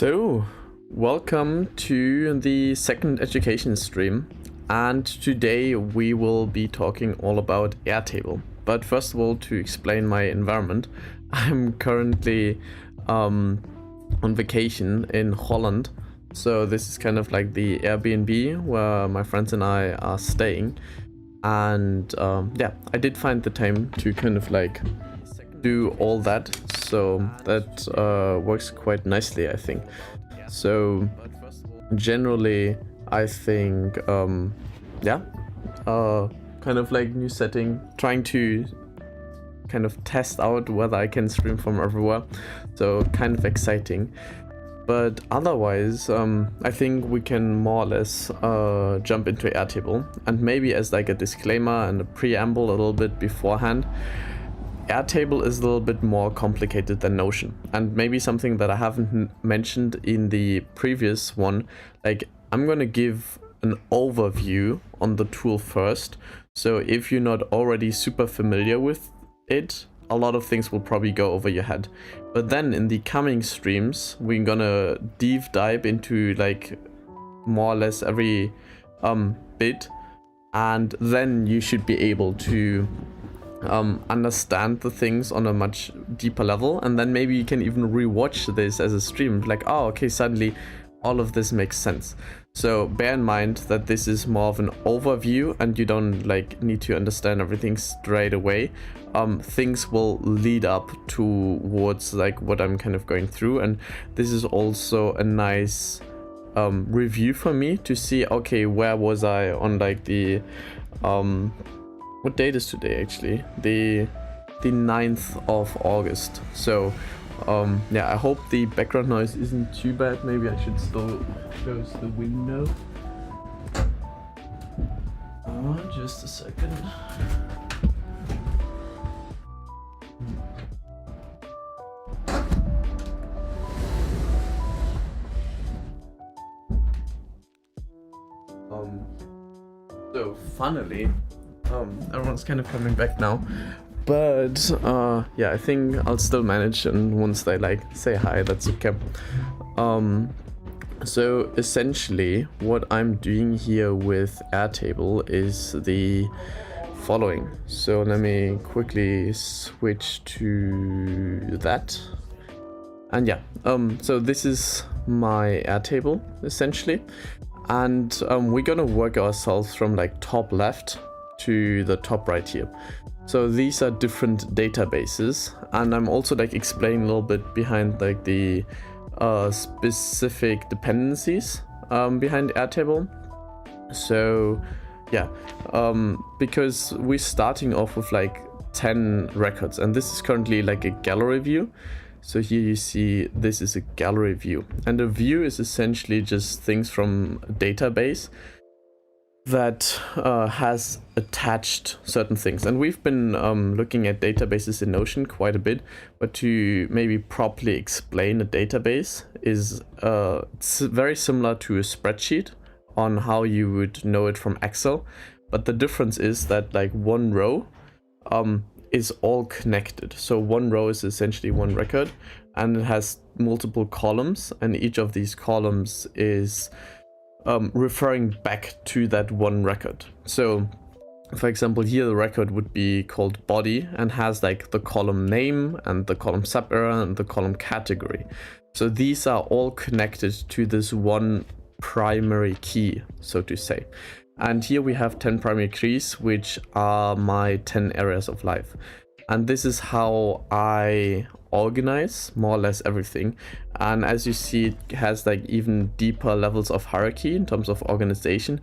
So, welcome to the second education stream, and today we will be talking all about Airtable. But first of all, to explain my environment, I'm currently on vacation in Holland. So this is kind of like the Airbnb where my friends and I are staying. And yeah, I did find the time to kind of like do all that, so that works quite nicely, I think. So generally I think yeah, kind of like new setting, trying to kind of test out whether I can stream from everywhere, so kind of exciting. But otherwise, I think we can more or less jump into Airtable, and maybe as like a disclaimer and a preamble a little bit beforehand, Airtable is a little bit more complicated than Notion, and maybe something that I haven't mentioned in the previous one. Like, I'm gonna give an overview on the tool first, so if you're not already super familiar with it, a lot of things will probably go over your head. But then in the coming streams, we're gonna deep dive into like more or less every bit, and then you should be able to understand the things on a much deeper level, and then maybe you can even rewatch this as a stream, like, oh, okay, suddenly all of this makes sense. So bear in mind that this is more of an overview, and you don't like need to understand everything straight away. Things will lead up towards like what I'm kind of going through, and this is also a nice review for me to see, okay, where was I on like the what date is today actually? The 9th of August. So yeah, I hope the background noise isn't too bad. Maybe I should still close the window. Just a second. So finally, everyone's kind of coming back now, but yeah, I think I'll still manage, and once they like say hi, that's okay. So essentially what I'm doing here with Airtable is the following. So let me quickly switch to that, and yeah, so this is my Airtable essentially, and we're gonna work ourselves from like top left to the top right here. So these are different databases, and I'm also like explaining a little bit behind like the specific dependencies behind Airtable. So yeah, because we're starting off with like 10 records, and this is currently like a gallery view. So here you see this is a gallery view, and a view is essentially just things from a database that has attached certain things. And we've been looking at databases in Notion quite a bit, but to maybe properly explain a database is it's very similar to a spreadsheet on how you would know it from Excel, but the difference is that like one row is all connected. So one row is essentially one record, and it has multiple columns, and each of these columns is referring back to that one record. So for example, here the record would be called body and has like the column name and the column sub-error and the column category. So these are all connected to this one primary key, so to say. And here we have 10 primary keys, which are my 10 areas of life. And this is how I organize more or less everything. And as you see, it has like even deeper levels of hierarchy in terms of organization,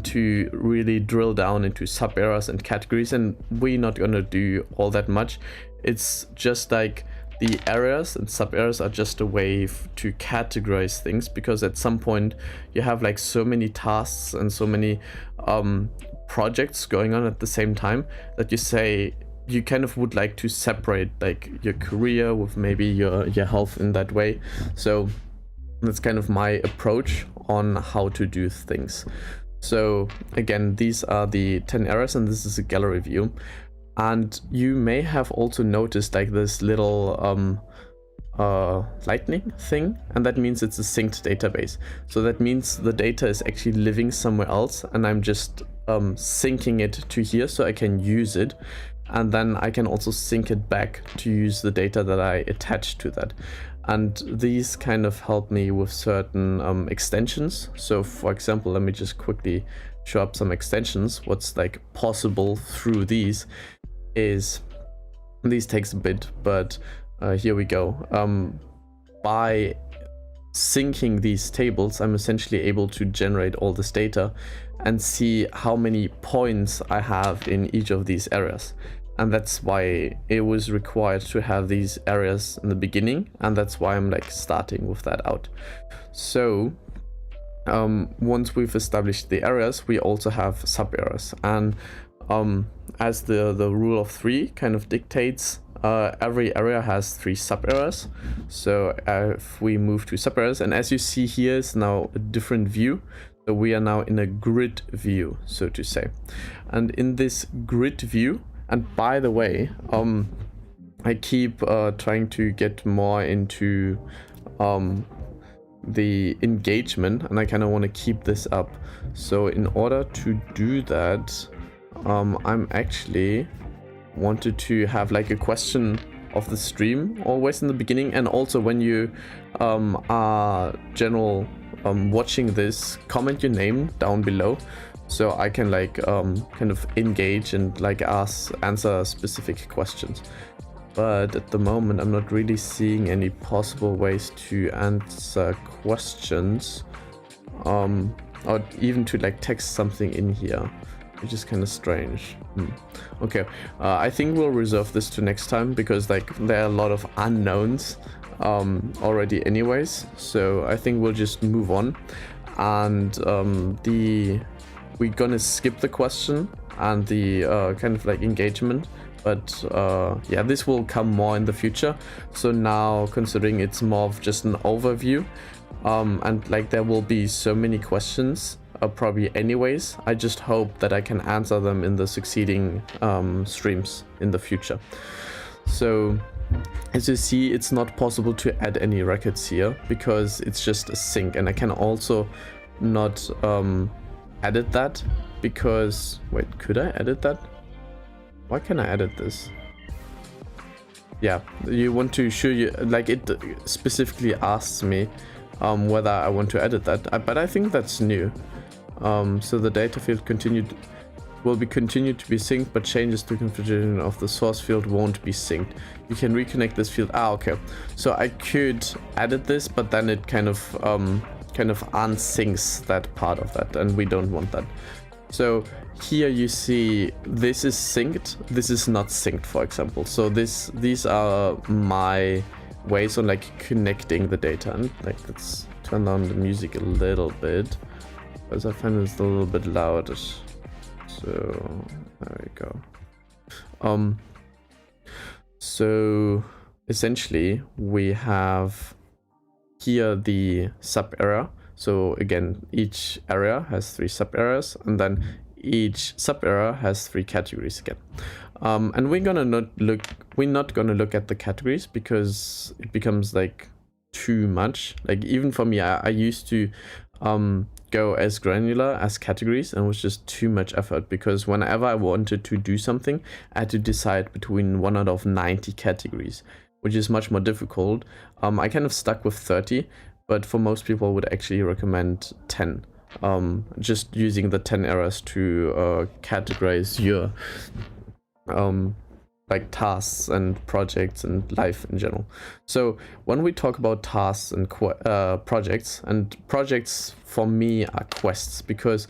to really drill down into sub areas and categories. And we're not gonna do all that much. It's just like the areas and sub areas are just a way to categorize things, because at some point you have like so many tasks and so many projects going on at the same time that you say you kind of would like to separate like your career with maybe your health in that way. So that's kind of my approach on how to do things. So again, these are the 10 areas, and this is a gallery view. And you may have also noticed like this little lightning thing, and that means it's a synced database. So that means the data is actually living somewhere else, and I'm just syncing it to here so I can use it, and then I can also sync it back to use the data that I attach to that. And these kind of help me with certain extensions. So for example, let me just quickly show up some extensions. What's like possible through these is, these takes a bit, but here we go. By syncing these tables, I'm essentially able to generate all this data and see how many points I have in each of these areas. And that's why it was required to have these areas in the beginning, and that's why I'm like starting with that out. So once we've established the areas, we also have sub areas, and as the rule of 3 kind of dictates, every area has 3 sub areas. So if we move to sub areas, and as you see here is now a different view, so we are now in a grid view, so to say. And in this grid view, and by the way, I keep trying to get more into the engagement, and I kind of want to keep this up. So in order to do that, I'm actually wanted to have like a question of the stream always in the beginning, and also when you are watching this, comment your name down below, so I can like kind of engage and like answer specific questions. But at the moment I'm not really seeing any possible ways to answer questions, or even to like text something in here, which is kind of strange. Okay, I think we'll reserve this to next time, because like there are a lot of unknowns already anyways. So I think we'll just move on, and we're gonna skip the question and the kind of like engagement, but yeah, this will come more in the future. So now, considering it's more of just an overview, and like there will be so many questions probably anyways, I just hope that I can answer them in the succeeding streams in the future. So as you see, it's not possible to add any records here because it's just a sync, and I can also not edit that because, wait, could I edit that? Why can I edit this? Yeah, you want to show you, like it specifically asks me whether I want to edit that, but I think that's new. So the data field will be continued to be synced, but changes to configuration of the source field won't be synced. You can reconnect this field. Okay, so I could edit this, but then it kind of unsyncs that part of that, and we don't want that. So here you see this is synced, this is not synced, for example. So these are my ways on like connecting the data. And like, let's turn down the music a little bit, because I find it's a little bit loud. So there we go. So essentially we have here the sub area. So again, each area has 3 sub areas, and then each sub area has 3 categories again. And we're not gonna look at the categories because it becomes like too much. Like even for me, I used to go as granular as categories, and it was just too much effort, because whenever I wanted to do something, I had to decide between 1 out of 90 categories, which is much more difficult. I kind of stuck with 30, but for most people I would actually recommend 10. Just using the 10 areas to categorize your like tasks and projects and life in general. So when we talk about tasks and projects for me are quests, because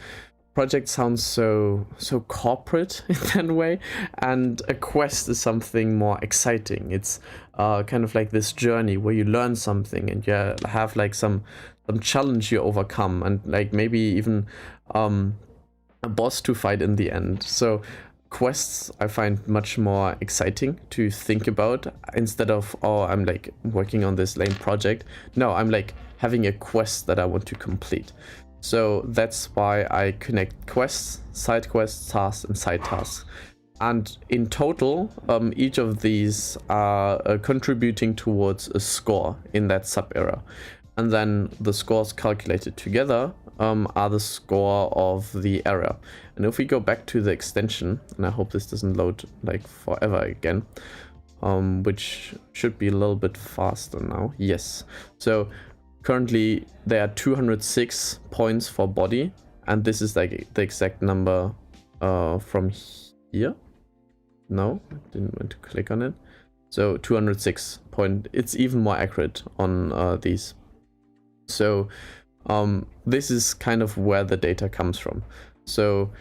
project sounds so corporate in that way, and a quest is something more exciting. It's kind of like this journey where you learn something and you have like some challenge you overcome, and like maybe even a boss to fight in the end. So quests I find much more exciting to think about, instead of, oh, I'm like working on this lame project. No, I'm like having a quest that I want to complete. So that's why I connect quests, side quests, tasks, and side tasks. And in total, each of these are contributing towards a score in that sub-error. And then the scores calculated together are the score of the error. And if we go back to the extension, and I hope this doesn't load like forever again, which should be a little bit faster now. Yes. So currently there are 206 points for body, and this is like the exact number from here. No, I didn't want to click on it. So 206 point, it's even more accurate on these. So this is kind of where the data comes from. So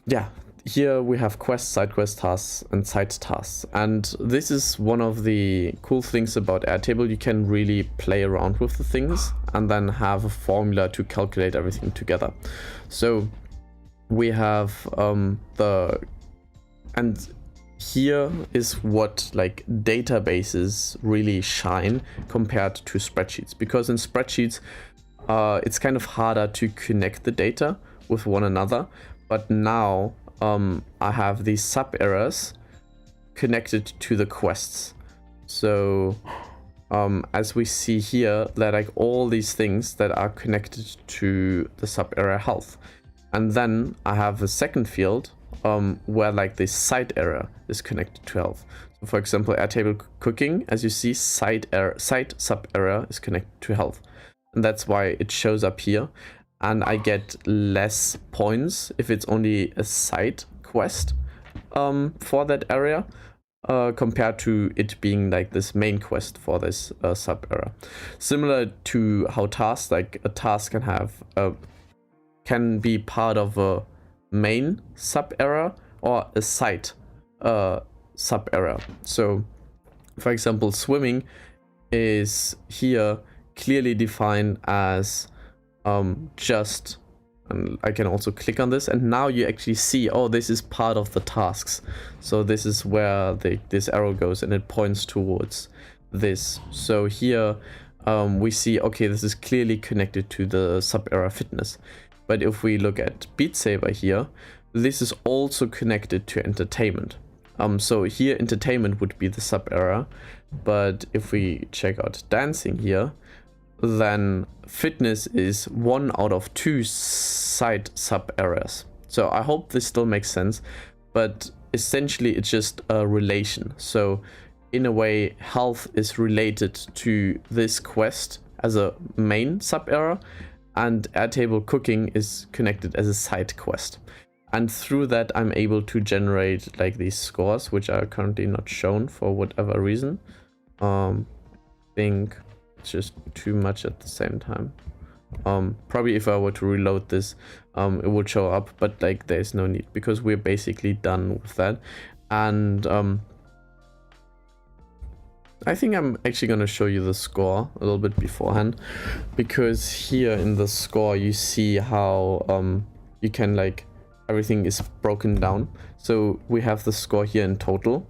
yeah, here we have quests, side quest tasks, and side tasks. And this is one of the cool things about Airtable. You can really play around with the things and then have a formula to calculate everything together. So we have and here is what like databases really shine compared to spreadsheets, because in spreadsheets it's kind of harder to connect the data with one another. But now I have these sub errors connected to the quests. So as we see here, there are like all these things that are connected to the sub error health. And then I have a second field where like the side error is connected to health. So for example, Airtable cooking, as you see, side sub error is connected to health. And that's why it shows up here. And I get less points if it's only a side quest for that area compared to it being like this main quest for this sub error. Similar to how tasks, like a task can have can be part of a main sub error or a side sub error. So for example, swimming is here clearly defined as just, and I can also click on this, and now you actually see, oh, this is part of the tasks. So this is where this arrow goes, and it points towards this. So here we see, okay, this is clearly connected to the sub error fitness. But if we look at Beat Saber here, this is also connected to entertainment. So here entertainment would be the sub error, but if we check out dancing here, then fitness is 1 out of 2 side sub errors. So I hope this still makes sense, but essentially it's just a relation. So in a way, health is related to this quest as a main sub error, and Airtable cooking is connected as a side quest. And through that, I'm able to generate like these scores, which are currently not shown for whatever reason. I think it's just too much at the same time. Probably if I were to reload this, it would show up, but like there's no need because we're basically done with that. And I think I'm actually going to show you the score a little bit beforehand, because here in the score you see how you can like everything is broken down. So we have the score here in total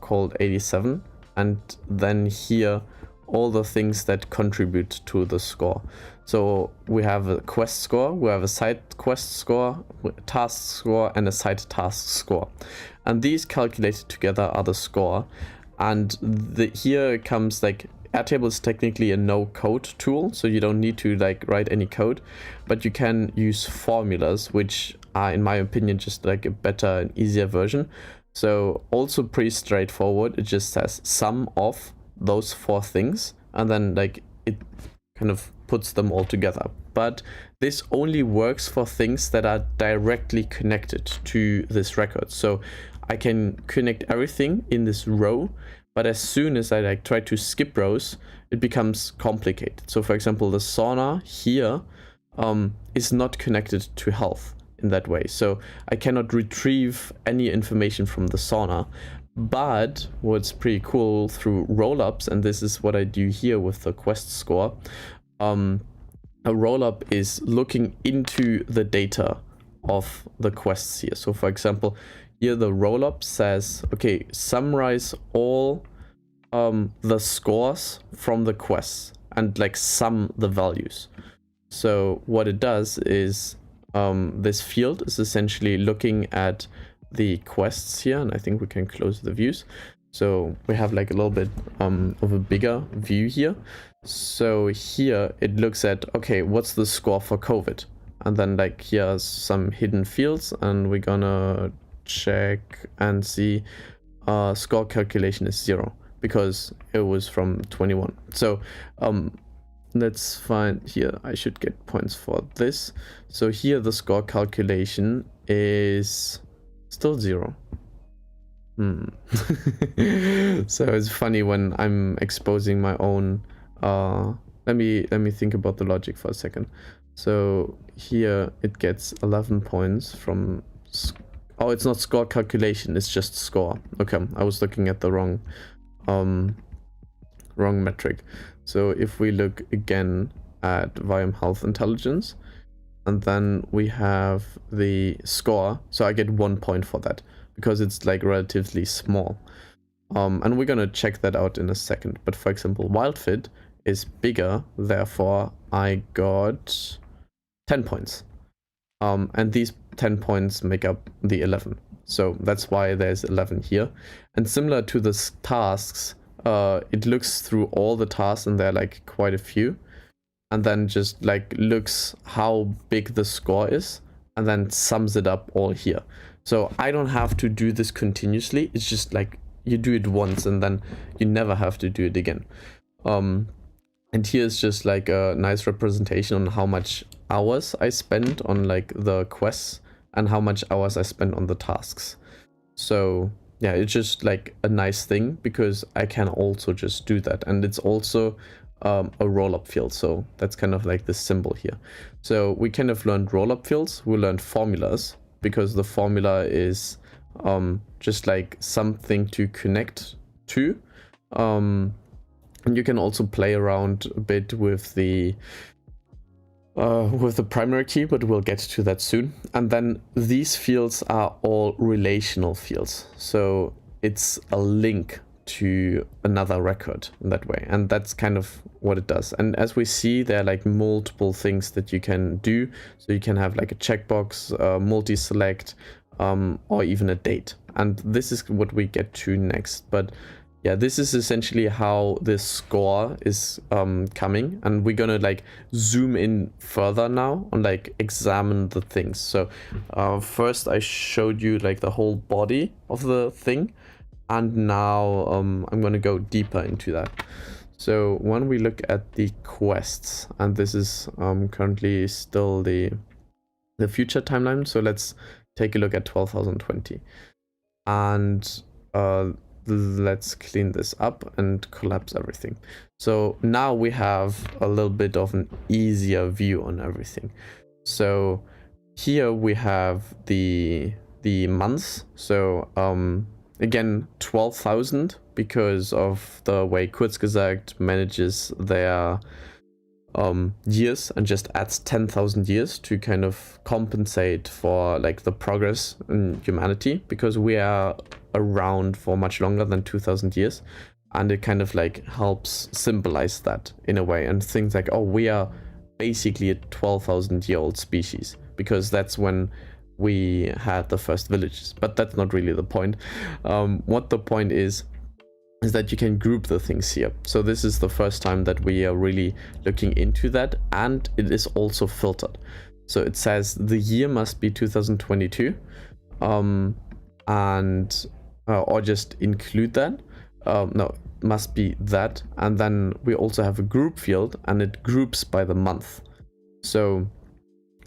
called 87, and then here all the things that contribute to the score. So we have a quest score, we have a side quest score, task score, and a side task score. And these calculated together are the score. And here comes like Airtable is technically a no code tool, so you don't need to like write any code, but you can use formulas, which are in my opinion just like a better and easier version. So also pretty straightforward. It just says sum of those 4 things, and then like it kind of puts them all together. But this only works for things that are directly connected to this record. So I can connect everything in this row, but as soon as I like try to skip rows, it becomes complicated. So for example, the sauna here is not connected to health in that way. So I cannot retrieve any information from the sauna. But what's pretty cool through rollups, and this is what I do here with the quest score, a rollup is looking into the data of the quests here. So for example, here the rollup says, okay, summarize all the scores from the quests and like sum the values. So what it does is this field is essentially looking at the quests here, and I think we can close the views. So we have like a little bit of a bigger view here. So here it looks at, okay, what's the score for COVID? And then like here's some hidden fields, and we're gonna check and see score calculation is 0 because it was from 21. So let's find here, I should get points for this. So here the score calculation is still 0. So it's funny when I'm exposing my own let me think about the logic for a second. So here it gets 11 points from oh, it's not score calculation, it's just score. Okay, I was looking at the wrong metric. So if we look again at Viome Health Intelligence, and then we have the score, so I get 1 point for that because it's like relatively small. And we're gonna check that out in a second. But for example, WildFit is bigger, therefore I got 10 points. And these 10 points make up the 11. So that's why there's 11 here. And similar to the tasks, it looks through all the tasks, and there are like quite a few, and then just like looks how big the score is, and then sums it up all here. So I don't have to do this continuously. It's just like you do it once and then you never have to do it again. And here's just like a nice representation on how much hours I spent on like the quests and how much hours I spent on the tasks. So yeah, it's just like a nice thing because I can also just do that. And it's also a roll-up field. So that's kind of like the symbol here. So we kind of learned roll-up fields. We learned formulas because the formula is just like something to connect to. And you can also play around a bit with the primary key, but we'll get to that soon. And then these fields are all relational fields. So it's a link to another record in that way. And that's kind of what it does. And as we see, there are like multiple things that you can do. So you can have like a checkbox, multi-select, or even a date. And this is what we get to next. But yeah, this is essentially how this score is coming, and we're gonna like zoom in further now and like examine the things. So first I showed you like the whole body of the thing, and now I'm gonna go deeper into that. So when we look at the quests, and this is currently still the future timeline, so let's take a look at 12,020, and let's clean this up and collapse everything. So now we have a little bit of an easier view on everything. So here we have the months. So again, 12,000 because of the way Kurzgesagt manages their years and just adds 10,000 years to kind of compensate for like the progress in humanity, because we are around for much longer than 2,000 years, and it kind of like helps symbolize that in a way, and things like, oh, we are basically a 12,000-year-old species because that's when we had the first villages. But that's not really the point. What the point is that you can group the things here. So this is the first time that we are really looking into that, and it is also filtered. So it says the year must be 2022, and or just include that. No, must be that. And then we also have a group field, and it groups by the month. So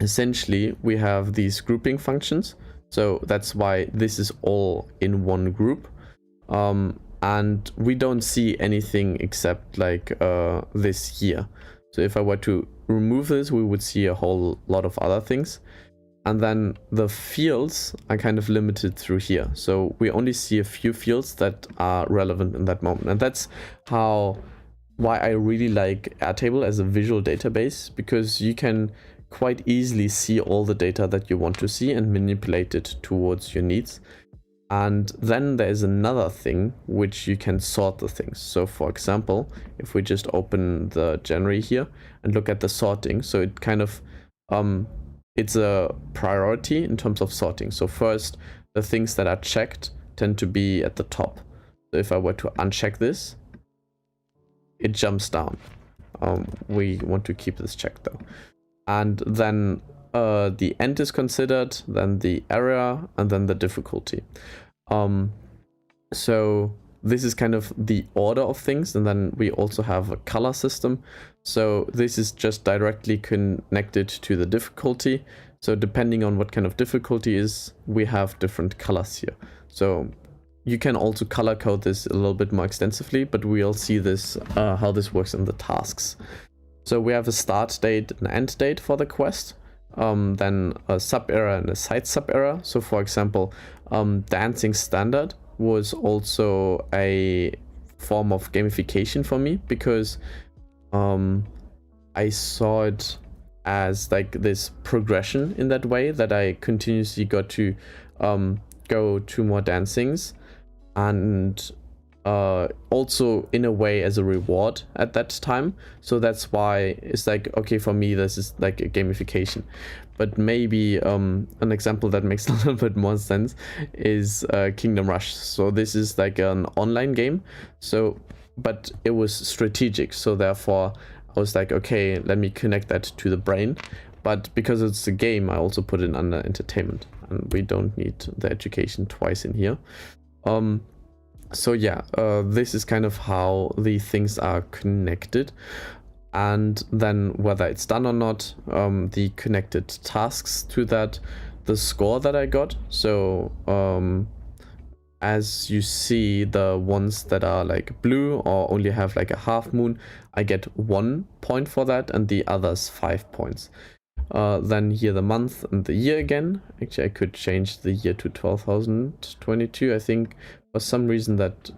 essentially we have these grouping functions. So that's why this is all in one group. And we don't see anything except like this year. So if I were to remove this, we would see a whole lot of other things. And then the fields are kind of limited through here. So we only see a few fields that are relevant in that moment. And that's why I really like Airtable as a visual database, because you can quite easily see all the data that you want to see and manipulate it towards your needs. And then there's another thing which you can sort the things. So for example, if we just open the January here and look at the sorting, so it kind of it's a priority in terms of sorting. So first, the things that are checked tend to be at the top. So if I were to uncheck this, it jumps down. We want to keep this checked though. And then the end is considered, then the area, and then the difficulty. So this is kind of the order of things, and then we also have a color system. So this is just directly connected to the difficulty. So depending on what kind of difficulty is, we have different colors here. So you can also color code this a little bit more extensively, but we'll see this how this works in the tasks. So we have a start date and end date for the quest, then a sub error and a side sub error. So for example, dancing standard was also a form of gamification for me, because I saw it as like this progression in that way, that I continuously got to go to more dancings, and also in a way as a reward at that time. So that's why it's like, okay, for me this is like a gamification. But maybe an example that makes a little bit more sense is Kingdom Rush. So this is like an online game, so but it was strategic, so therefore I was like, okay, let me connect that to the brain. But because it's a game, I also put it under entertainment, and we don't need the education twice in here. So yeah, this is kind of how the things are connected, and then whether it's done or not, the connected tasks to that, the score that I got. So as you see, the ones that are like blue or only have like a half moon, I get 1 point for that, and the others 5 points. Then here the month and the year again. Actually, I could change the year to 12,022. I think for some reason that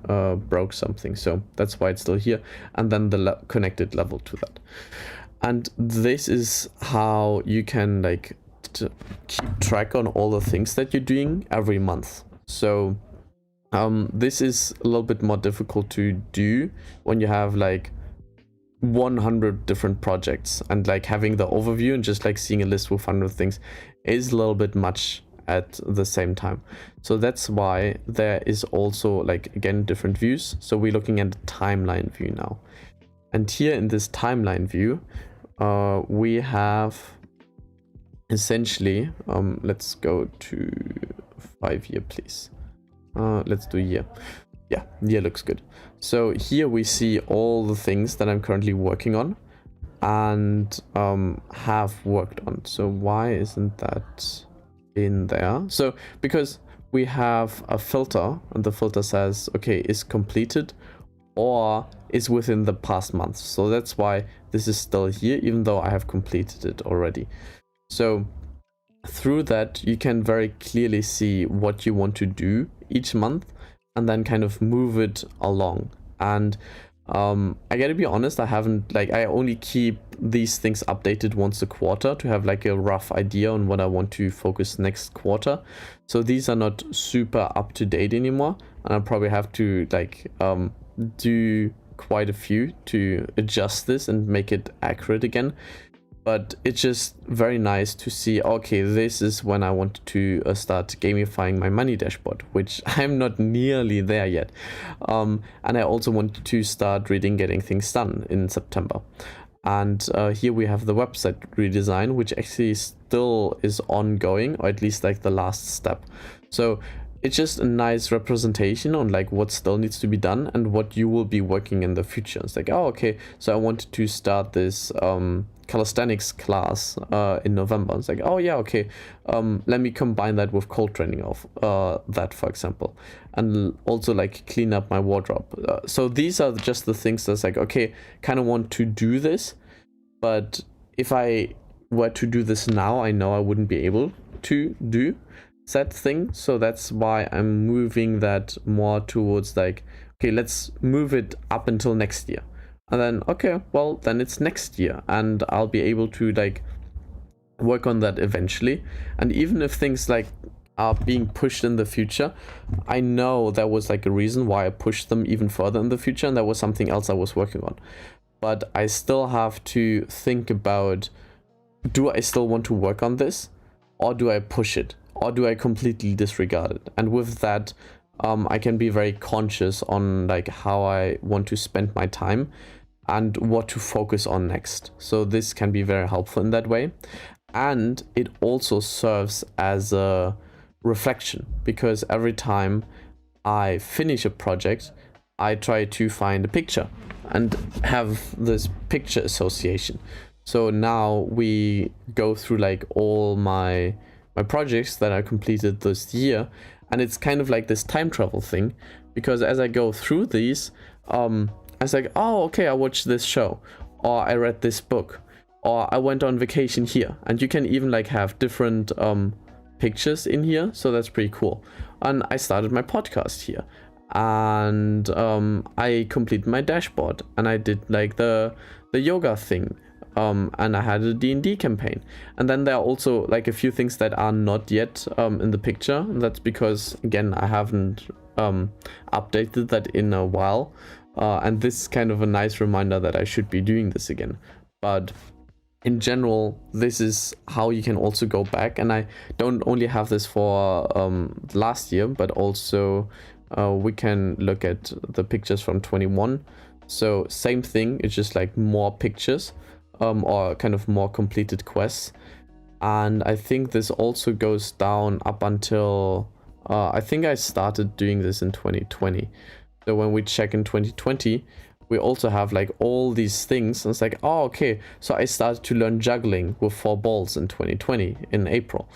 broke something, so that's why it's still here. And then the connected level to that. And this is how you can like keep track on all the things that you're doing every month. So this is a little bit more difficult to do when you have like 100 different projects, and like having the overview and just like seeing a list with 100 things is a little bit much at the same time. So that's why there is also like, again, different views. So we're looking at the timeline view now, and here in this timeline view we have essentially let's go to 5 year, please. Let's do year. Yeah, year looks good. So here we see all the things that I'm currently working on and have worked on. So why isn't that in there? So because we have a filter, and the filter says, okay, is completed or is within the past month. So that's why this is still here, even though I have completed it already. So through that, you can very clearly see what you want to do each month, and then kind of move it along. And I gotta be honest, I only keep these things updated once a quarter to have like a rough idea on what I want to focus next quarter. So these are not super up to date anymore, and I'll probably have to like do quite a few to adjust this and make it accurate again. But it's just very nice to see, okay, this is when I want to start gamifying my money dashboard, which I'm not nearly there yet. And I also want to start reading Getting Things Done in September. And here we have the website redesign, which actually still is ongoing, or at least like the last step. So it's just a nice representation on like what still needs to be done and what you will be working in the future. It's like, oh, okay, so I wanted to start this calisthenics class in November. It's like, oh yeah, okay, let me combine that with cold training of that, for example, and also like clean up my wardrobe. So these are just the things that's like, okay, kind of want to do this, but if I were to do this now, I know I wouldn't be able to do that thing. So that's why I'm moving that more towards like, okay, let's move it up until next year. And then, okay, well, then it's next year, and I'll be able to like work on that eventually. And even if things like are being pushed in the future, I know there was like a reason why I pushed them even further in the future, and there was something else I was working on. But I still have to think about do I still want to work on this, or do I push it, or do I completely disregard it? And with that, I can be very conscious on like how I want to spend my time and what to focus on next. So this can be very helpful in that way. And it also serves as a reflection, because every time I finish a project, I try to find a picture and have this picture association. So now we go through like all my projects that I completed this year, and it's kind of like this time travel thing, because as I go through these, I was like, oh, okay, I watched this show, or I read this book, or I went on vacation here. And you can even like have different pictures in here, so that's pretty cool. And I started my podcast here, and I completed my dashboard, and I did like the yoga thing, and I had a D&D campaign. And then there are also like a few things that are not yet in the picture, and that's because again I haven't updated that in a while, and this is kind of a nice reminder that I should be doing this again. But in general, this is how you can also go back, and I don't only have this for last year, but also we can look at the pictures from 21. So same thing, it's just like more pictures, or kind of more completed quests. And I think this also goes down up until I think I started doing this in 2020. So when we check in 2020, we also have like all these things, and it's like, oh, okay, so I started to learn juggling with 4 balls in 2020 in April,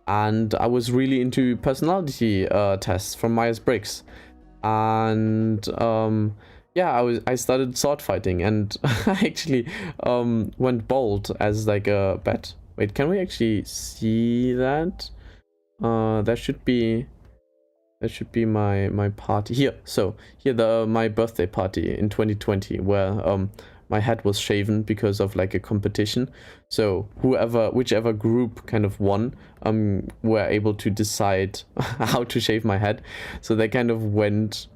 and I was really into personality tests from Myers-Briggs, and yeah, I started sword fighting, and I actually went bold as like a bet. Wait, can we actually see that? That should be my party here. So here, my birthday party in 2020, where my head was shaven because of like a competition. So whichever group kind of won, were able to decide how to shave my head. So they kind of went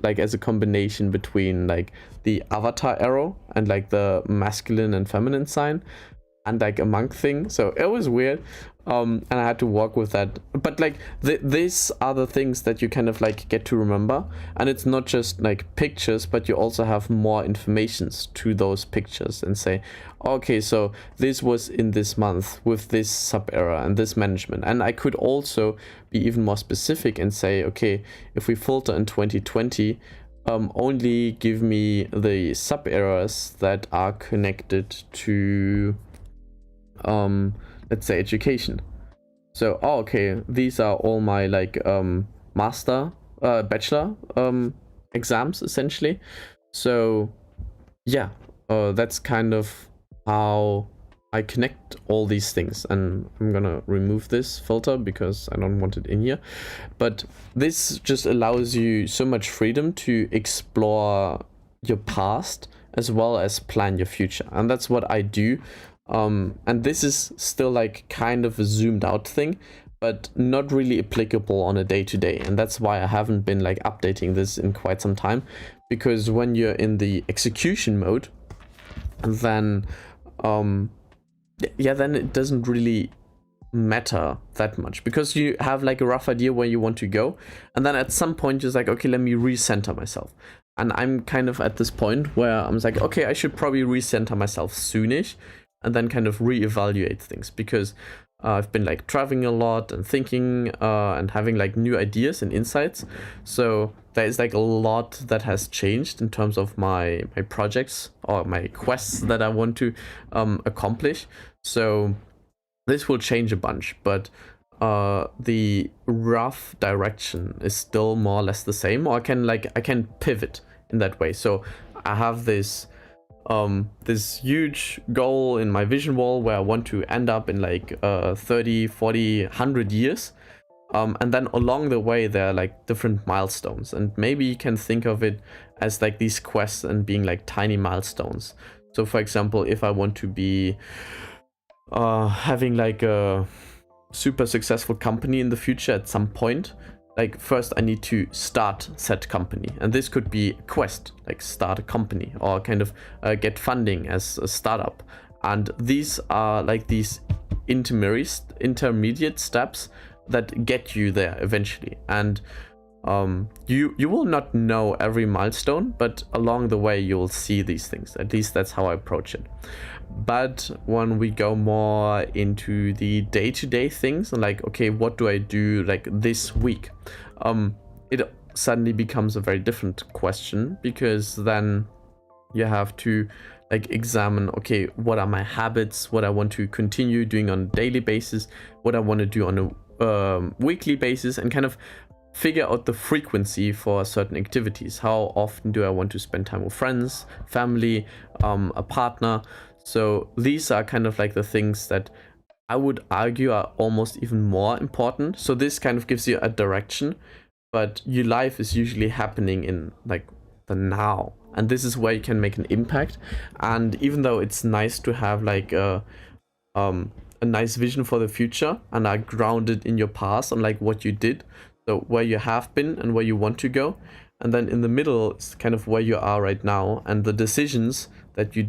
like as a combination between like the avatar arrow and like the masculine and feminine sign, and like a monk thing. So it was weird, and I had to work with that. But like these are the things that you kind of like get to remember, and it's not just like pictures, but you also have more informations to those pictures, and say, okay, so this was in this month with this sub era and this management. And I could also be even more specific and say, okay, if we filter in 2020, only give me the sub eras that are connected to let's say education. So okay, these are all my like bachelor exams essentially. So yeah, that's kind of how I connect all these things. And I'm gonna remove this filter because I don't want it in here, but this just allows you so much freedom to explore your past as well as plan your future. And that's what I do. And this is still like kind of a zoomed out thing, but not really applicable on a day-to-day. And that's why I haven't been like updating this in quite some time, because when you're in the execution mode, then yeah, then it doesn't really matter that much, because you have like a rough idea where you want to go, and then at some point you're like, okay, let me recenter myself. And I'm kind of at this point where I'm like, okay, I should probably recenter myself soonish, and then kind of reevaluate things, because I've been like traveling a lot and thinking and having like new ideas and insights. So there is like a lot that has changed in terms of my projects or my quests that I want to accomplish. So this will change a bunch, but the rough direction is still more or less the same, or I can pivot in that way. So I have this huge goal in my vision wall where I want to end up in like 30, 40, 100 years. And then along the way, there are like different milestones. And maybe you can think of it as like these quests and being like tiny milestones. So for example, if I want to be having like a super successful company in the future at some point, like first I need to start said company, and this could be a quest, like start a company, or kind of get funding as a startup. And these are like these intermediate steps that get you there eventually. And you will not know every milestone, but along the way you'll see these things. At least that's how I approach it. But when we go more into the day-to-day things, and like, okay, what do I do like this week? It suddenly becomes a very different question, because then you have to like examine, okay, what are my habits, what I want to continue doing on a daily basis, what I want to do on a weekly basis, and kind of figure out the frequency for certain activities. How often do I want to spend time with friends, family, a partner? So these are kind of like the things that I would argue are almost even more important. So this kind of gives you a direction, but your life is usually happening in like the now. And this is where you can make an impact. And even though it's nice to have like a nice vision for the future and are grounded in your past and like what you did, so where you have been and where you want to go, and then in the middle is kind of where you are right now, and the decisions that you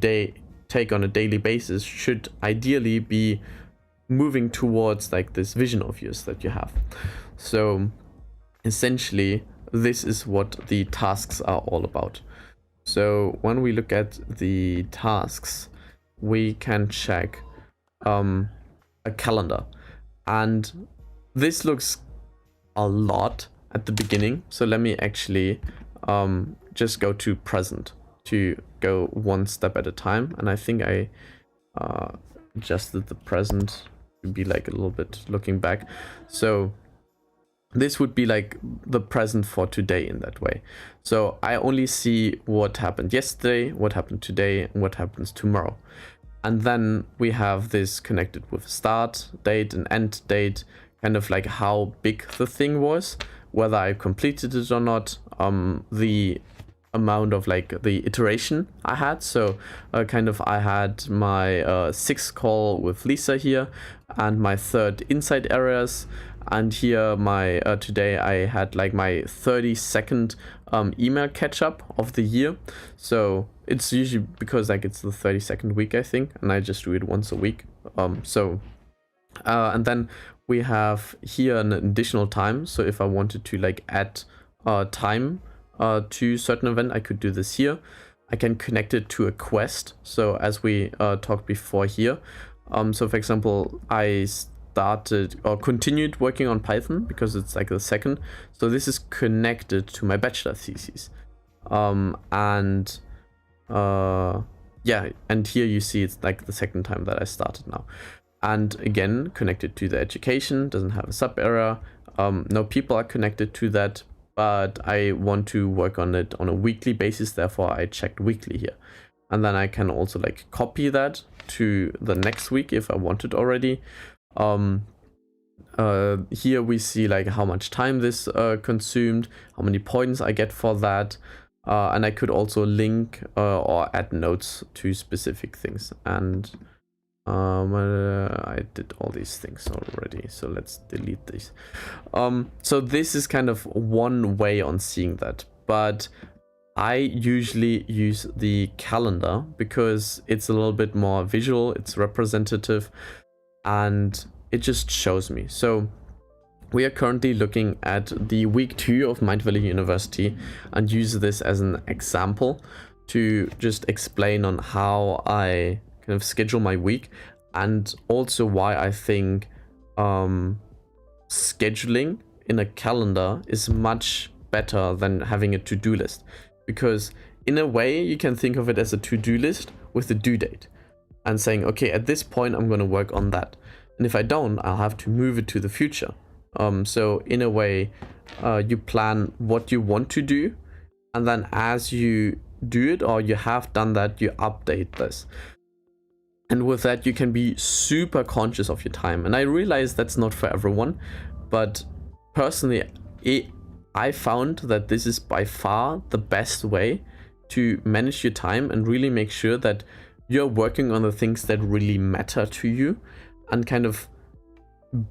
take on a daily basis should ideally be moving towards like this vision of yours that you have. So essentially this is what the tasks are all about. So when we look at the tasks, we can check a calendar, and this looks a lot at the beginning. So let me actually just go to present to go one step at a time. And I think I adjusted the present to be like a little bit looking back. So this would be like the present for today in that way. So I only see what happened yesterday, what happened today, and what happens tomorrow. And then we have this connected with start date and end date, kind of like how big the thing was, whether I completed it or not, the amount of like the iteration I had. So kind of I had my sixth call with Lisa here and my third insight areas. And here my today I had like my 30-second email catch up of the year. So it's usually because like it's the 32nd week, I think, and I just do it once a week. And then we have here an additional time. So if I wanted to like add time to certain event, I could do this here. I can connect it to a quest. So as we talked before here. So for example, I started or continued working on Python because it's like the second. So this is connected to my bachelor thesis. Yeah, and here you see it's like the second time that I started now. And again, connected to the education, doesn't have a sub error. No people are connected to that, but I want to work on it on a weekly basis. Therefore, I checked weekly here. And then I can also like copy that to the next week if I wanted already. Here we see like how much time this consumed, how many points I get for that. And I could also link or add notes to specific things. And I did all these things already, so let's delete these. So this is kind of one way on seeing that, but I usually use the calendar because it's a little bit more visual, it's representative, and it just shows me. So we are currently looking at the week 2 of Mind Valley University and use this as an example to just explain on how I kind of schedule my week, and also why I think scheduling in a calendar is much better than having a to-do list, because in a way you can think of it as a to-do list with a due date and saying, okay, at this point I'm going to work on that, and if I don't, I'll have to move it to the future. So in a way you plan what you want to do, and then as you do it or you have done that, you update this. And with that, you can be super conscious of your time. And I realize that's not for everyone, but personally, I found that this is by far the best way to manage your time and really make sure that you're working on the things that really matter to you and kind of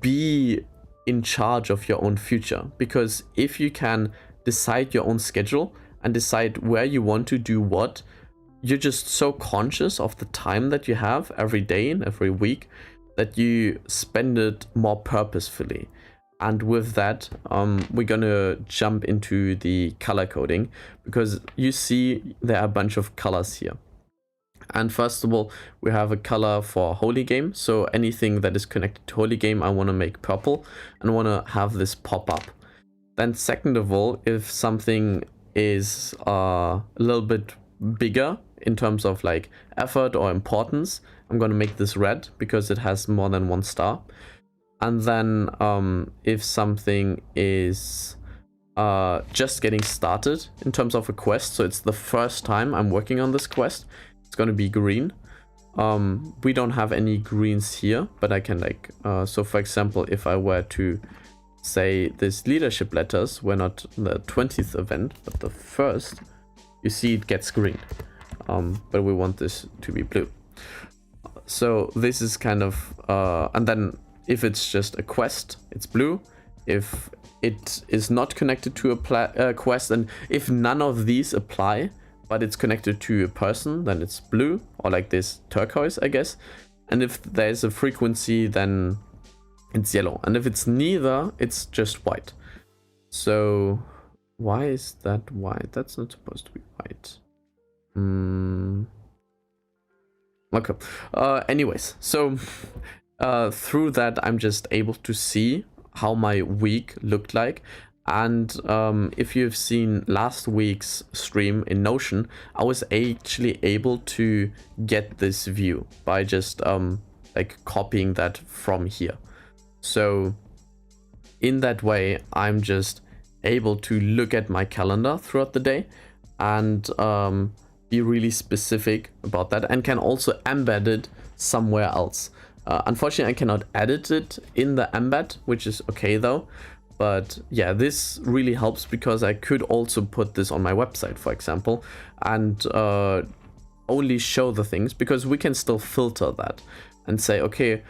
be in charge of your own future. Because if you can decide your own schedule and decide where you want to do what, you're just so conscious of the time that you have every day and every week that you spend it more purposefully. And with that, we're gonna jump into the color coding, because you see there are a bunch of colors here. And first of all, we have a color for holy game. So anything that is connected to holy game, I want to make purple and want to have this pop up. Then second of all, if something is a little bit bigger in terms of like effort or importance, I'm going to make this red because it has more than 1 star. And then if something is just getting started in terms of a quest, so it's the first time I'm working on this quest, it's going to be green. We don't have any greens here, but I can like, so for example, if I were to say this leadership letters were not the 20th event, but the first, you see it gets green. But we want this to be blue. So this is kind of, and then if it's just a quest, it's blue. If it is not connected to a quest, and if none of these apply, but it's connected to a person, then it's blue, or like this turquoise, I guess. And if there's a frequency, then it's yellow. And if it's neither, it's just white. So why is that white? That's not supposed to be white. Okay. Anyways, so through that, I'm just able to see how my week looked like. And if you've seen last week's stream in Notion, I was actually able to get this view by just like copying that from here. So in that way, I'm just able to look at my calendar throughout the day and be really specific about that, and can also embed it somewhere else. Unfortunately, I cannot edit it in the embed, which is okay though. But yeah, this really helps because I could also put this on my website, for example, and only show the things, because we can still filter that and say, okay,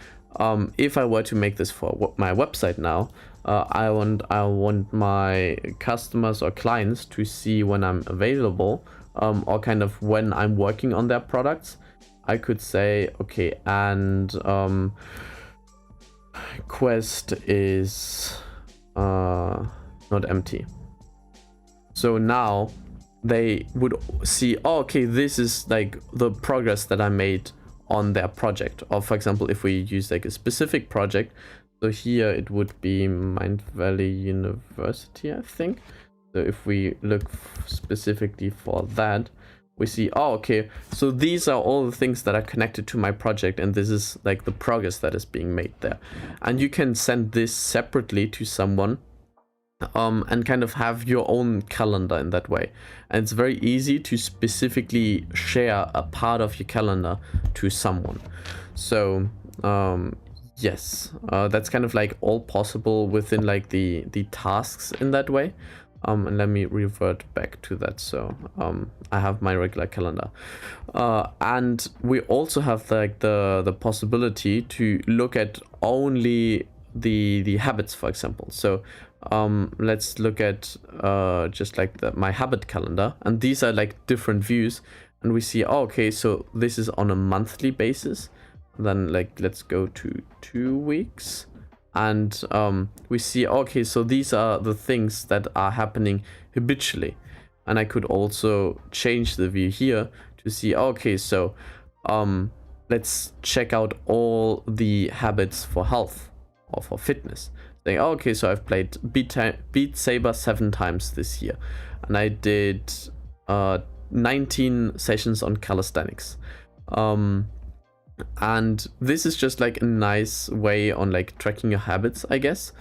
if I were to make this for my website now, I want my customers or clients to see when I'm available, or kind of when I'm working on their products. I could say, okay, and quest is not empty. So now they would see, oh, okay, this is like the progress that I made on their project. Or for example, if we use like a specific project, so here it would be Mind Valley University, I think. So if we look specifically for that, we see, oh, okay, so these are all the things that are connected to my project, and this is like the progress that is being made there. And you can send this separately to someone, and kind of have your own calendar in that way. And it's very easy to specifically share a part of your calendar to someone. So yes, that's kind of like all possible within like the tasks in that way. And let me revert back to that. So I have my regular calendar, and we also have like the possibility to look at only the habits, for example. So let's look at just like my habit calendar, and these are like different views, and we see, oh, okay, so this is on a monthly basis. Then like let's go to 2 weeks. And we see, okay, so these are the things that are happening habitually. And I could also change the view here to see, okay, so let's check out all the habits for health or for fitness. Saying, oh, okay, so I've played Beat Saber 7 times this year. And I did 19 sessions on calisthenics. And this is just like a nice way on like tracking your habits, I guess,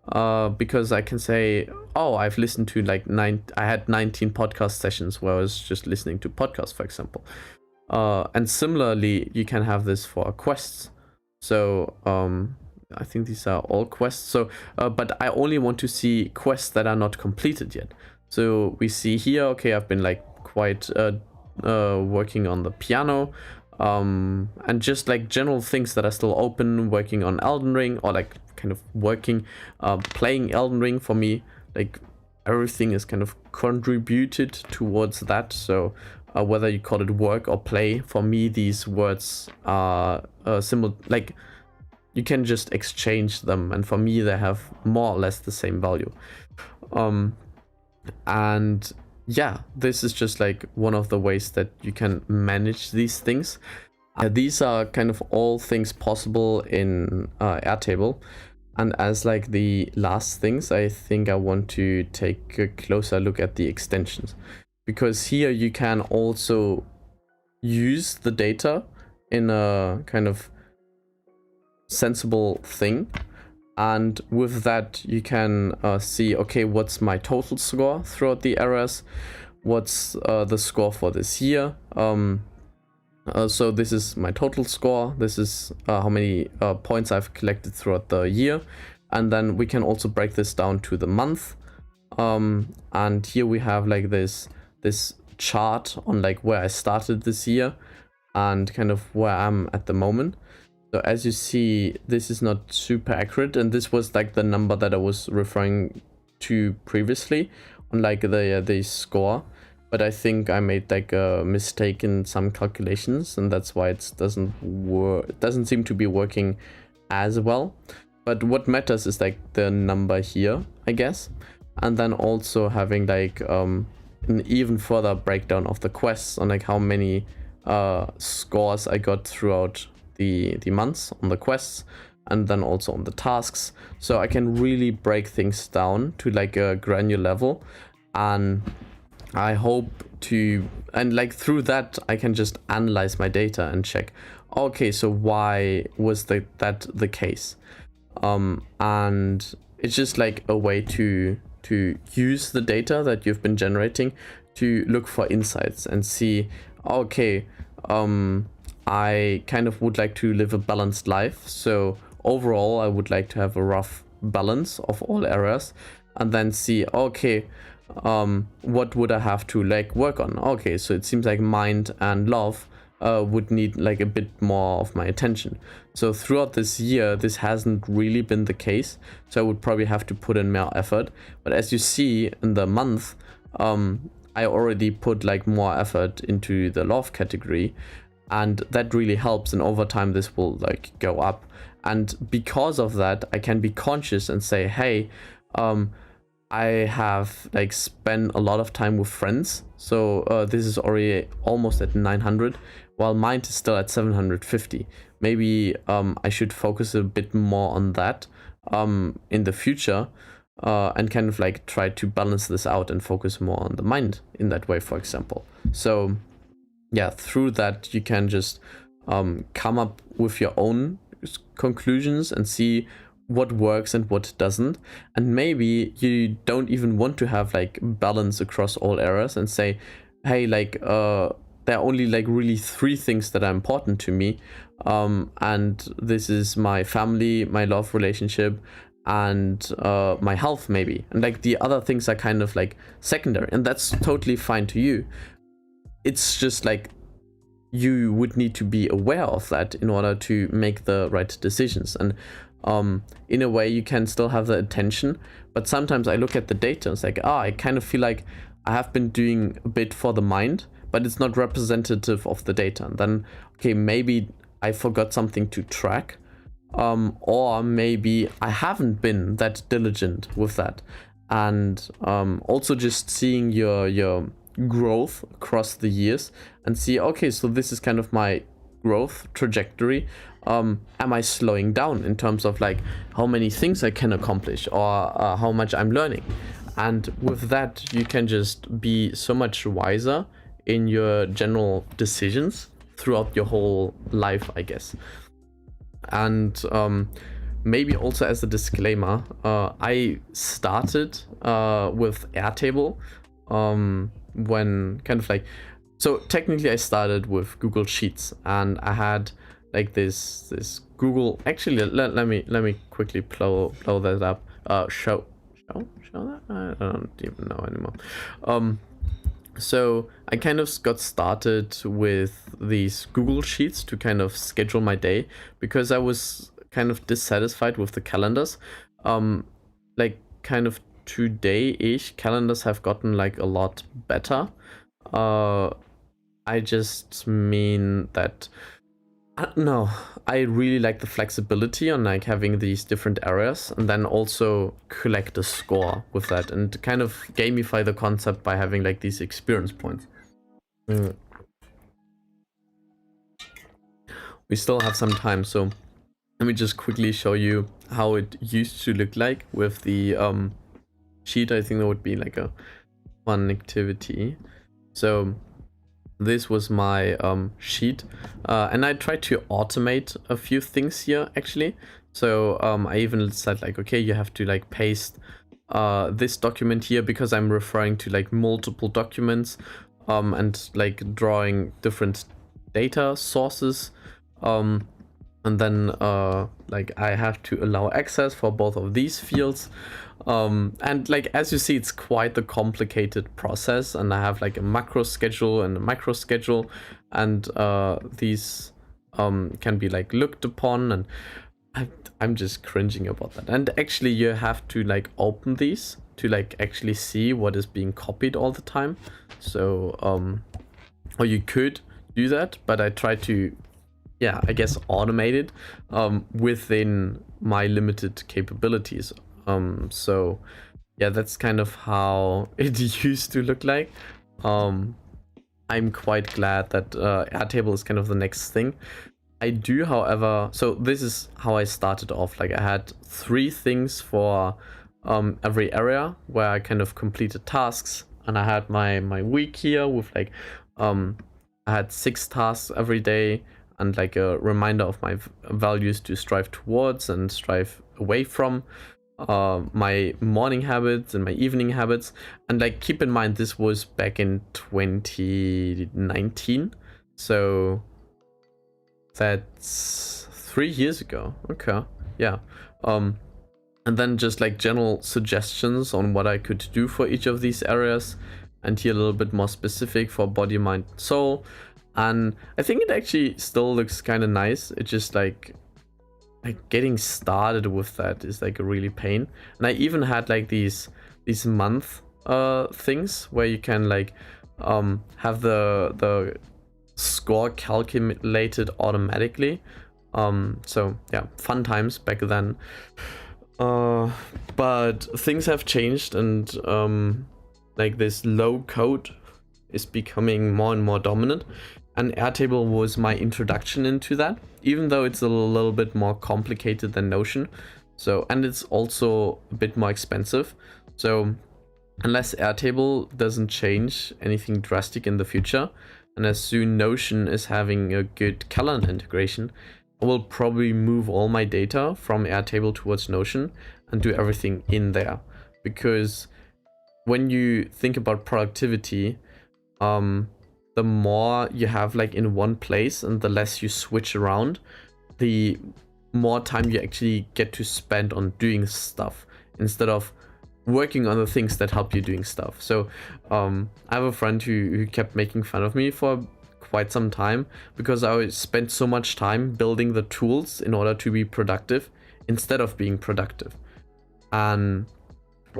because I can say, oh, I've listened to like I had 19 podcast sessions where I was just listening to podcasts, for example. And similarly, you can have this for quests. So I think these are all quests. So but I only want to see quests that are not completed yet. So we see here, okay, I've been like quite working on the piano. And just like general things that are still open, working on Elden Ring, or like kind of working, playing Elden Ring for me, like everything is kind of contributed towards that. So whether you call it work or play. For me, these words are like you can just exchange them, and for me they have more or less the same value. And yeah, this is just like one of the ways that you can manage these things. These are kind of all things possible in Airtable. And as like the last things, I think I want to take a closer look at the extensions, because here you can also use the data in a kind of sensible thing. And with that, you can see, okay, what's my total score throughout the eras? What's the score for this year? So this is my total score. This is how many points I've collected throughout the year. And then we can also break this down to the month. And here we have like this chart on like where I started this year and kind of where I'm at the moment. So as you see, this is not super accurate, and this was like the number that I was referring to previously on like the score. But I think I made like a mistake in some calculations, and that's why it doesn't work. It doesn't seem to be working as well. But what matters is like the number here, I guess, and then also having like an even further breakdown of the quests on like how many scores I got throughout the months on the quests, and then also on the tasks. So I can really break things down to like a granular level, and I hope to, and like through that I can just analyze my data and check, okay, so why was that the case? And it's just like a way to use the data that you've been generating to look for insights and see, okay, I kind of would like to live a balanced life. So overall, I would like to have a rough balance of all areas, and then see, okay, what would I have to like work on? Okay, so it seems like mind and love would need like a bit more of my attention. So throughout this year, this hasn't really been the case. So I would probably have to put in more effort. But as you see in the month, I already put like more effort into the love category, and that really helps, and over time this will like go up. And because of that, I can be conscious and say, hey, I have like spent a lot of time with friends, so this is already almost at 900, while mine is still at 750. Maybe I should focus a bit more on that in the future, and kind of like try to balance this out and focus more on the mind in that way, for example. So yeah, through that you can just come up with your own conclusions and see what works and what doesn't. And maybe you don't even want to have like balance across all areas and say, hey, like there are only like really 3 things that are important to me, and this is my family, my love relationship, and my health maybe, and like the other things are kind of like secondary, and that's totally fine to you. It's just like you would need to be aware of that in order to make the right decisions. And in a way you can still have the attention, but sometimes I look at the data and it's like, I kind of feel like I have been doing a bit for the mind, but it's not representative of the data. And then, okay, maybe I forgot something to track, or maybe I haven't been that diligent with that. And also just seeing your growth across the years and see, okay, so this is kind of my growth trajectory. Am I slowing down in terms of like how many things I can accomplish, or how much I'm learning? And with that, you can just be so much wiser in your general decisions throughout your whole life, I guess. And maybe also as a disclaimer, I started with Airtable when kind of like, so technically I started with Google Sheets, and I had like this Google, actually let me quickly blow that up. Show that? I don't even know anymore. So I kind of got started with these Google Sheets to kind of schedule my day, because I was kind of dissatisfied with the calendars. Like kind of today-ish calendars have gotten like a lot better. I just mean that no, I really like the flexibility on like having these different areas and then also collect a score with that and kind of gamify the concept by having like these experience points. We still have some time, so let me just quickly show you how it used to look like with the sheet. I think that would be like a fun activity. So this was my sheet, and I tried to automate a few things here actually. So I even said like, okay, you have to like paste this document here because I'm referring to like multiple documents and like drawing different data sources. And then like I have to allow access for both of these fields. And like as you see, it's quite the complicated process, and I have like a macro schedule and a micro schedule, and these can be like looked upon, and I'm just cringing about that. And actually you have to like open these to like actually see what is being copied all the time. So or you could do that, but I try to, yeah, I guess automated within my limited capabilities. So yeah, that's kind of how it used to look like. I'm quite glad that Airtable is kind of the next thing. I do, however, so this is how I started off. Like I had 3 things for every area where I kind of completed tasks, and I had my week here with like I had 6 tasks every day, and like a reminder of my values to strive towards and strive away from, my morning habits and my evening habits. And like keep in mind, this was back in 2019, so that's 3 years ago. Okay, yeah. And then just like general suggestions on what I could do for each of these areas, and here a little bit more specific for body, mind, soul. And I think it actually still looks kind of nice. It's just like getting started with that is like a really pain. And I even had like these month things where you can like have the score calculated automatically. So yeah, fun times back then. But things have changed, and like this low code is becoming more and more dominant. And Airtable was my introduction into that, even though it's a little bit more complicated than Notion. So, and it's also a bit more expensive. So unless Airtable doesn't change anything drastic in the future, and as soon Notion is having a good calendar integration, I will probably move all my data from Airtable towards Notion and do everything in there. Because when you think about productivity, the more you have like in one place and the less you switch around, the more time you actually get to spend on doing stuff instead of working on the things that help you doing stuff. So I have a friend who kept making fun of me for quite some time because I spent so much time building the tools in order to be productive instead of being productive. And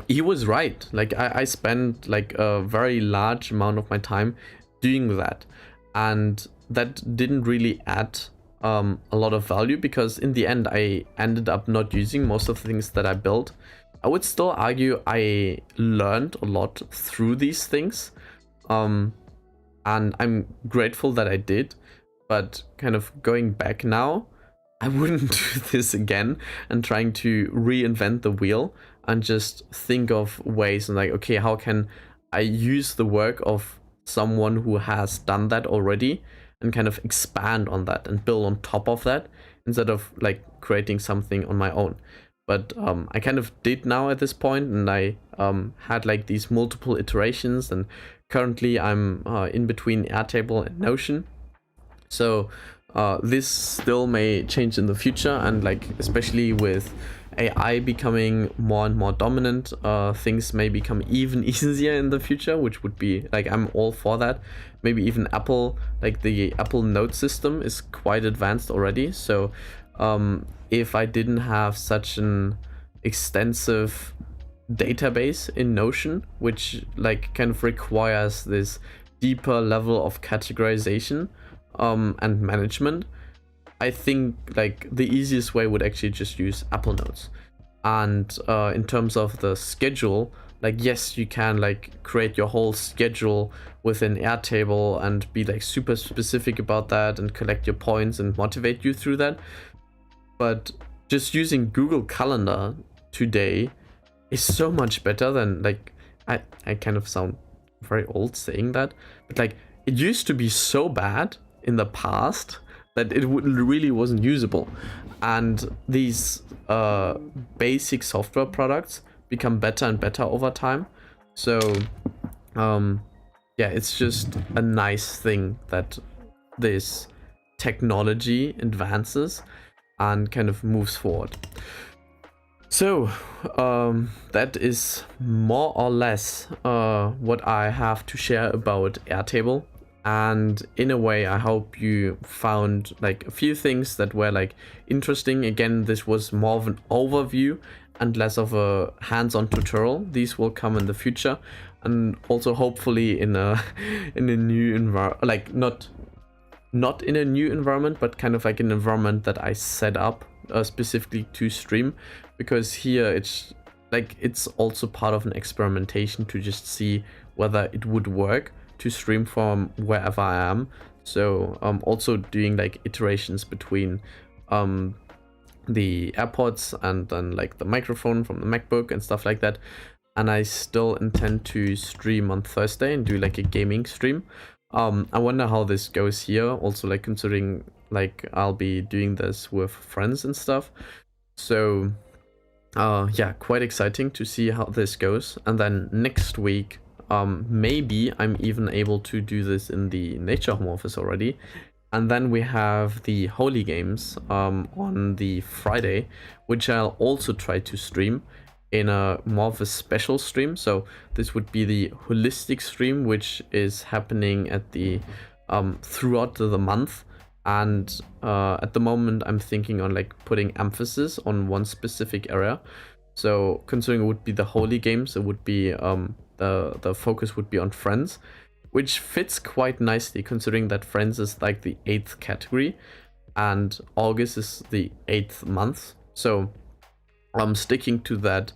he was right. Like I spent like a very large amount of my time doing that, and that didn't really add a lot of value, because in the end I ended up not using most of the things that I built. I would still argue I learned a lot through these things, and I'm grateful that I did, but kind of going back now, I wouldn't do this again and trying to reinvent the wheel and just think of ways and like, okay, how can I use the work of someone who has done that already and kind of expand on that and build on top of that instead of like creating something on my own. But I kind of did now at this point, and I had like these multiple iterations, and currently I'm in between Airtable and Notion. So this still may change in the future, and like especially with AI becoming more and more dominant, things may become even easier in the future, which would be like, I'm all for that. Maybe even Apple, like the Apple Note system is quite advanced already. So if I didn't have such an extensive database in Notion, which like kind of requires this deeper level of categorization and management, I think like the easiest way would actually just use Apple Notes. And in terms of the schedule, like yes, you can like create your whole schedule within Airtable and be like super specific about that and collect your points and motivate you through that. But just using Google Calendar today is so much better than like I kind of sound very old saying that, but like it used to be so bad in the past that it really wasn't usable, and these basic software products become better and better over time. So yeah, it's just a nice thing that this technology advances and kind of moves forward. So that is more or less what I have to share about Airtable. And in a way, I hope you found like a few things that were like interesting. Again, this was more of an overview and less of a hands-on tutorial. These will come in the future, and also hopefully in a new environment, like not in a new environment, but kind of like an environment that I set up specifically to stream, because here it's like it's also part of an experimentation to just see whether it would work to stream from wherever I am. So also doing like iterations between the AirPods and then like the microphone from the MacBook and stuff like that. And I still intend to stream on Thursday and do like a gaming stream. I wonder how this goes here, also like considering like I'll be doing this with friends and stuff. So yeah, quite exciting to see how this goes. And then next week, maybe I'm even able to do this in the Nature Home Office already. And then we have the Holy Games on the Friday, which I'll also try to stream in a more of a special stream. So this would be the holistic stream, which is happening at the throughout the month. And at the moment, I'm thinking on like putting emphasis on one specific area. So considering it would be the Holy Games, it would be the focus would be on Friends, which fits quite nicely considering that Friends is like the 8th category and August is the 8th month. So I'm sticking to that.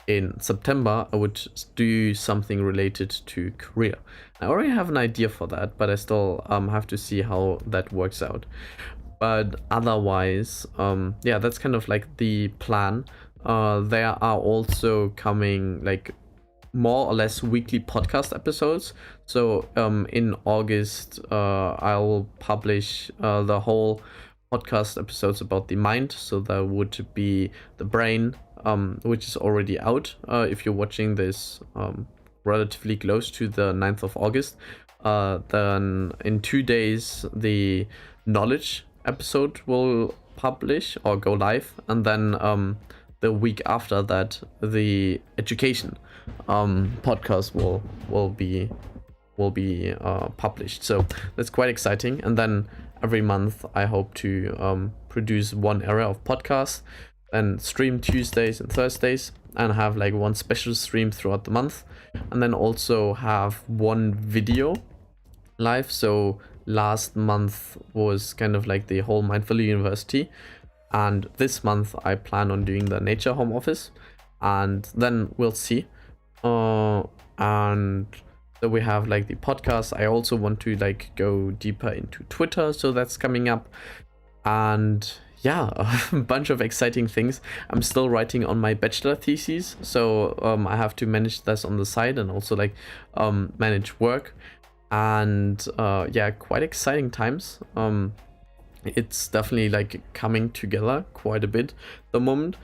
In September, I would do something related to career. I already have an idea for that, but I still have to see how that works out. But otherwise, yeah, that's kind of like the plan. There are also coming like more or less weekly podcast episodes. So in August, I'll publish the whole podcast episodes about the mind. So that would be the brain, which is already out if you're watching this relatively close to the 9th of August. Then in 2 days, the knowledge episode will publish or go live. And then the week after that, the education podcast will be published. So that's quite exciting. And then every month I hope to produce one area of podcasts and stream Tuesdays and Thursdays and have like one special stream throughout the month, and then also have one video live. So last month was kind of like the whole Mindful University, and this month I plan on doing the Nature Home Office, and then we'll see. And so we have like the podcast. I also want to like go deeper into Twitter, so that's coming up. And yeah, a bunch of exciting things. I'm still writing on my bachelor thesis, so I have to manage this on the side and also like manage work. And yeah, quite exciting times. It's definitely like coming together quite a bit at the moment.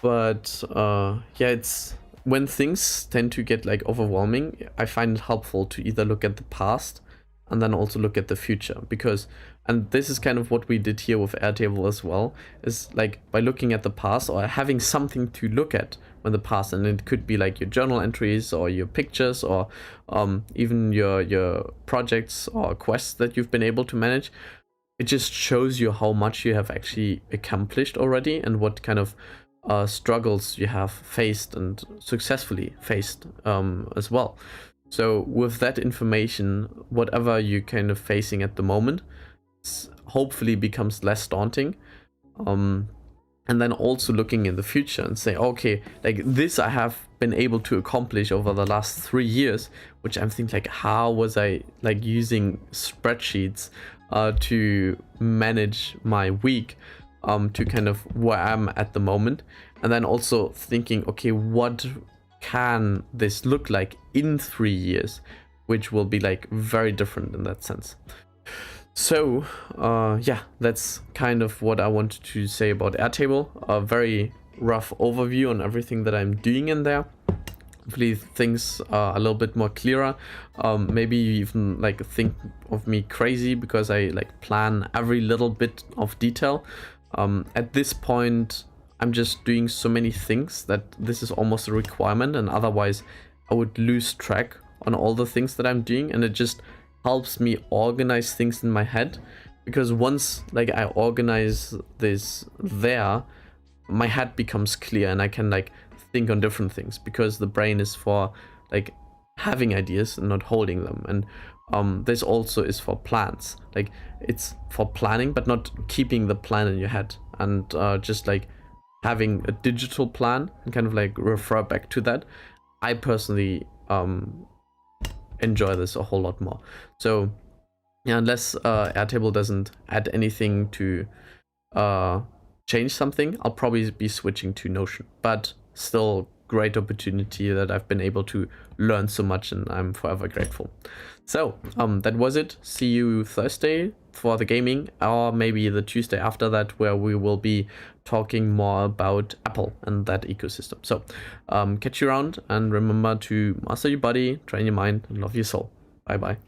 But yeah, it's when things tend to get like overwhelming, I find it helpful to either look at the past and then also look at the future, because, and this is kind of what we did here with Airtable as well, is like by looking at the past or having something to look at when the past, and it could be like your journal entries or your pictures or even your projects or quests that you've been able to manage. It just shows you how much you have actually accomplished already and what kind of struggles you have faced and successfully faced as well. So with that information, whatever you're kind of facing at the moment hopefully becomes less daunting. And then also looking in the future and say, okay, like this I have been able to accomplish over the last 3 years, which I'm thinking like, how was I like using spreadsheets to manage my week to kind of where I'm at the moment. And then also thinking, okay, what can this look like in 3 years, which will be like very different in that sense. So yeah, that's kind of what I wanted to say about Airtable. A very rough overview on everything that I'm doing in there. Hopefully things are a little bit more clearer. Maybe you even like think of me crazy because I like plan every little bit of detail. At this point, I'm just doing so many things that this is almost a requirement, and otherwise I would lose track on all the things that I'm doing, and it just helps me organize things in my head, because once like I organize this there, my head becomes clear and I can like think on different things, because the brain is for like having ideas and not holding them. And this also is for plans, like it's for planning but not keeping the plan in your head, and just like having a digital plan and kind of like refer back to that. I personally enjoy this a whole lot more. So yeah, unless Airtable doesn't add anything to change something, I'll probably be switching to Notion. But still, great opportunity that I've been able to learn so much, and I'm forever grateful. So that was it. See you Thursday for the gaming, or maybe the Tuesday after that, where we will be talking more about Apple and that ecosystem. So catch you around, and remember to master your body, train your mind, and love your soul. Bye bye.